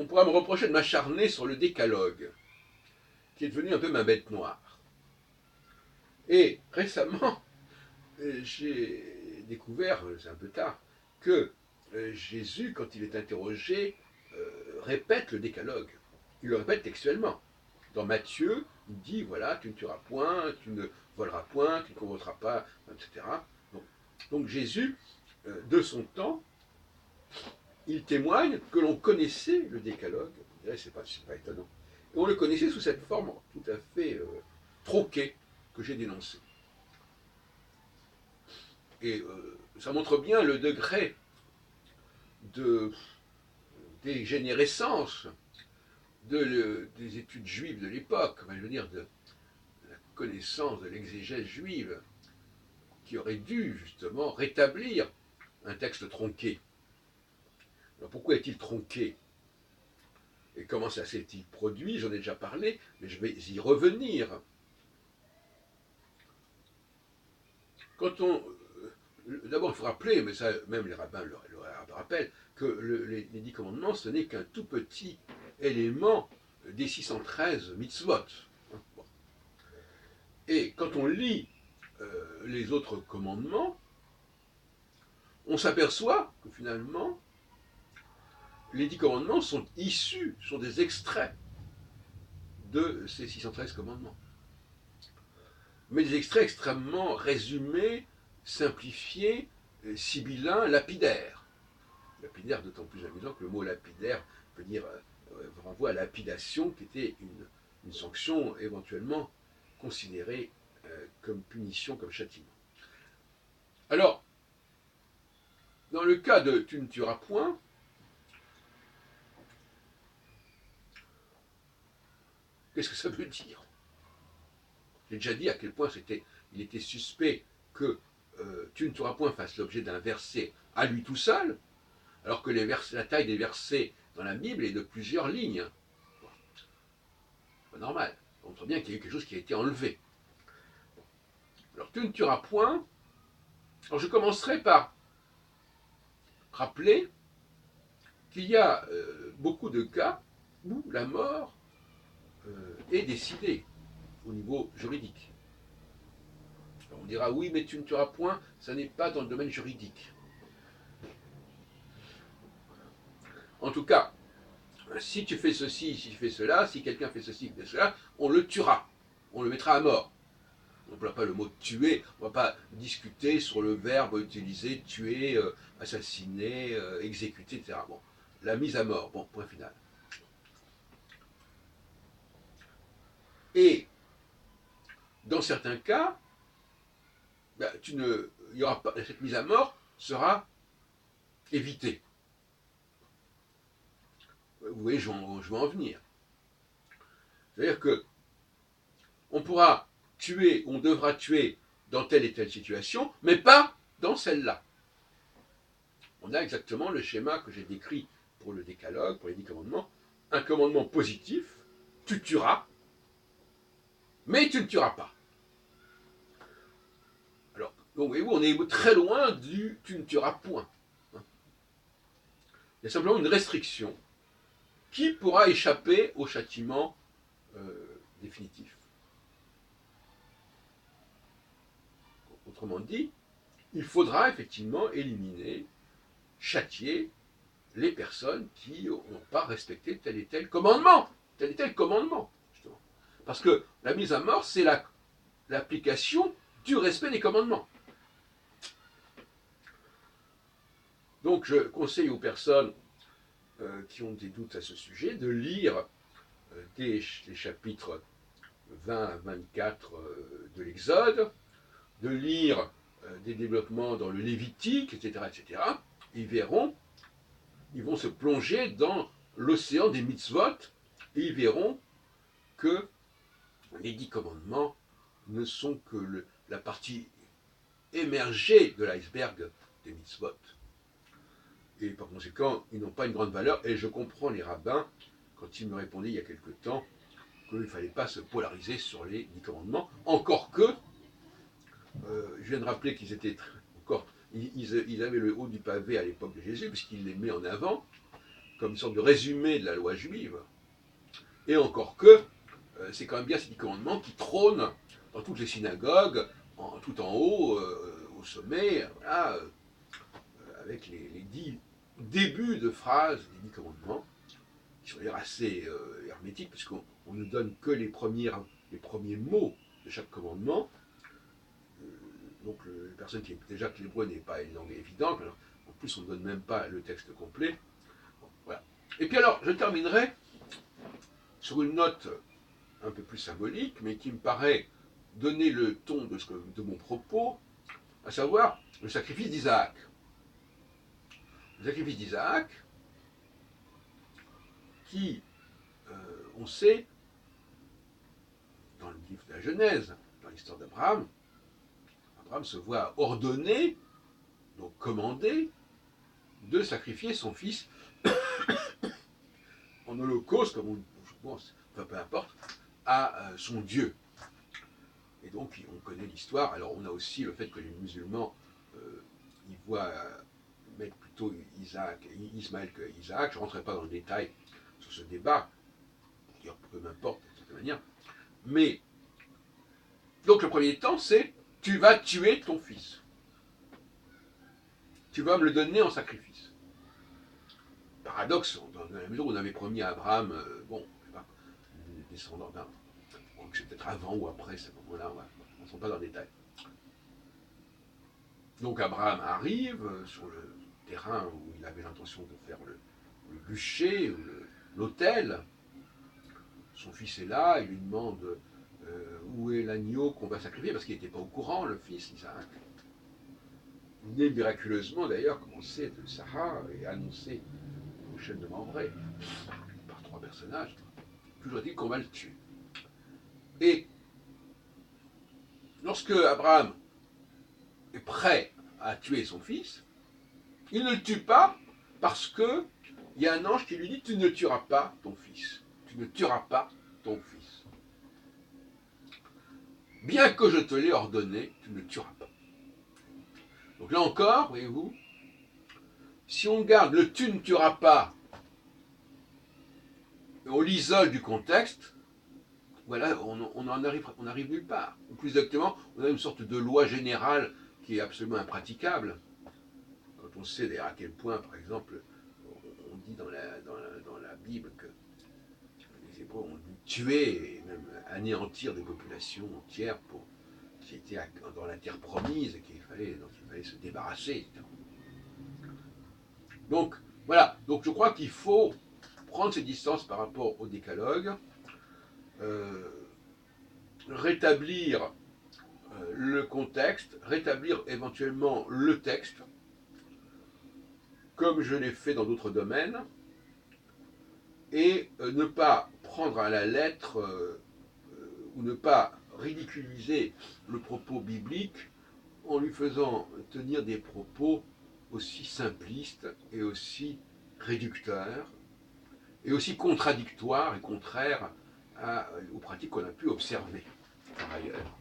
on pourra me reprocher de m'acharner sur le décalogue, qui est devenu un peu ma bête noire. Et récemment, j'ai découvert, c'est un peu tard, que Jésus, quand il est interrogé, répète le décalogue. Il le répète textuellement. Dans Matthieu, il dit, voilà, tu ne tueras point, tu ne voleras point, tu ne convoiteras pas, etc. Donc Jésus, de son temps, il témoigne que l'on connaissait le décalogue. C'est pas étonnant. Et on le connaissait sous cette forme tout à fait troquée que j'ai dénoncée. Et ça montre bien le degré de dégénérescence des études juives de l'époque, je veux dire, de la connaissance de l'exégèse juive, qui aurait dû justement rétablir un texte tronqué. Alors pourquoi est-il tronqué? Et comment ça s'est-il produit? J'en ai déjà parlé, mais je vais y revenir. Quand on. D'abord, il faut rappeler, mais ça, même les rabbins le rappellent, que les 10 commandements, ce n'est qu'un tout petit élément des 613 mitzvot. Bon. Et quand on lit les autres commandements, on s'aperçoit que finalement, les 10 commandements sont issus, sont des extraits de ces 613 commandements. Mais des extraits extrêmement résumés, simplifiés, sibyllins, lapidaires. Lapidaire d'autant plus amusant que le mot lapidaire veut dire, renvoie à lapidation, qui était une sanction éventuellement considérée comme punition, comme châtiment. Alors, dans le cas de tu ne tueras point, qu'est-ce que ça veut dire? J'ai déjà dit à quel point il était suspect que tu ne tueras point fasse l'objet d'un verset à lui tout seul, alors que la taille des versets dans la Bible est de plusieurs lignes. Bon, pas normal. Ça montre bien qu'il y a eu quelque chose qui a été enlevé. Alors tu ne tueras point. Alors je commencerai par rappeler qu'il y a beaucoup de cas où la mort est décidée au niveau juridique. Alors on dira oui, mais tu ne tueras point, ça n'est pas dans le domaine juridique. En tout cas, si tu fais ceci, si tu fais cela, si quelqu'un fait ceci, fait cela, on le tuera, on le mettra à mort. On n'emploie pas le mot tuer, on ne va pas discuter sur le verbe utilisé, tuer, assassiner, exécuter, etc. Bon, la mise à mort, bon, point final. Et dans certains cas, il y aura pas, cette mise à mort sera évitée. Vous voyez, je vais en venir. C'est-à-dire que on pourra tuer, on devra tuer dans telle et telle situation, mais pas dans celle-là. On a exactement le schéma que j'ai décrit pour le décalogue, pour les 10 commandements. Un commandement positif, tu tueras, mais tu ne tueras pas. Alors, donc, voyez-vous, on est très loin du tu ne tueras point. Il y a simplement une restriction qui pourra échapper au châtiment définitif. Autrement dit, il faudra effectivement éliminer, châtier les personnes qui n'ont pas respecté tel et tel commandement. Tel et tel commandement, justement. Parce que la mise à mort, c'est l'application du respect des commandements. Donc je conseille aux personnes qui ont des doutes à ce sujet de lire les chapitres 20 à 24 de l'Exode, de lire des développements dans le Lévitique, etc., etc. Ils verront, ils vont se plonger dans l'océan des mitzvot et ils verront que les 10 commandements ne sont que la partie émergée de l'iceberg des mitzvot. Et par conséquent, ils n'ont pas une grande valeur. Et je comprends les rabbins quand ils me répondaient il y a quelque temps qu'il ne fallait pas se polariser sur les 10 commandements. Encore que, je viens de rappeler qu'ils étaient encore, ils avaient le haut du pavé à l'époque de Jésus, puisqu'il les met en avant comme une sorte de résumé de la loi juive. Et encore que, c'est quand même bien ces 10 commandements qui trônent dans toutes les synagogues, tout en haut, au sommet, voilà, avec les 10 débuts de phrases des 10 commandements, qui sont d'ailleurs assez hermétiques, puisqu'on ne donne que les premiers mots de chaque commandement. Donc la personne qui est déjà que l'hébreu n'est pas une langue évidente, alors, en plus on ne donne même pas le texte complet. Bon, voilà. Et puis alors, je terminerai sur une note un peu plus symbolique, mais qui me paraît donner le ton de mon propos, à savoir le sacrifice d'Isaac. Le sacrifice d'Isaac, qui, on sait, dans le livre de la Genèse, dans l'histoire d'Abraham, Abraham se voit ordonner, donc commandé, de sacrifier son fils en holocauste, comme je pense, enfin peu importe, à son Dieu. Et donc on connaît l'histoire. Alors on a aussi le fait que les musulmans, ils voient mettre plutôt Ismaël que Isaac. Je ne rentrerai pas dans le détail sur ce débat, d'ailleurs peu m'importe de cette manière. Mais, donc le premier temps, c'est tu vas tuer ton fils. Tu vas me le donner en sacrifice. Paradoxe, dans la mesure où on avait promis à Abraham, bon, descendant d'un, c'est peut-être avant ou après ce moment-là, on ne sont pas dans le détail. Donc Abraham arrive sur le terrain où il avait l'intention de faire le bûcher, ou l'autel. Son fils est là, il lui demande où est l'agneau qu'on va sacrifier, parce qu'il n'était pas au courant, le fils Isaac. Né miraculeusement d'ailleurs, comme on sait, de Sarah, et annoncé au chêne de Mambré, par 3 personnages. Toujours dit qu'on va le tuer. Et lorsque Abraham est prêt à tuer son fils, il ne le tue pas parce que il y a un ange qui lui dit tu ne tueras pas ton fils. Tu ne tueras pas ton fils. Bien que je te l'ai ordonné, tu ne le tueras pas. Donc là encore, voyez-vous, si on garde le tu ne tueras pas, on l'isole du contexte, voilà, on arrive nulle part. Ou plus exactement, on a une sorte de loi générale qui est absolument impraticable. Quand on sait d'ailleurs à quel point, par exemple, on dit dans la Bible que les Hébreux ont dû tuer et même anéantir des populations entières qui étaient dans la terre promise et dont il fallait se débarrasser. Donc, voilà. Donc, je crois qu'il faut prendre ses distances par rapport au décalogue, rétablir le contexte, rétablir éventuellement le texte, comme je l'ai fait dans d'autres domaines, et ne pas prendre à la lettre ou ne pas ridiculiser le propos biblique en lui faisant tenir des propos aussi simplistes et aussi réducteurs et aussi contradictoires et contraires aux pratiques qu'on a pu observer par ailleurs.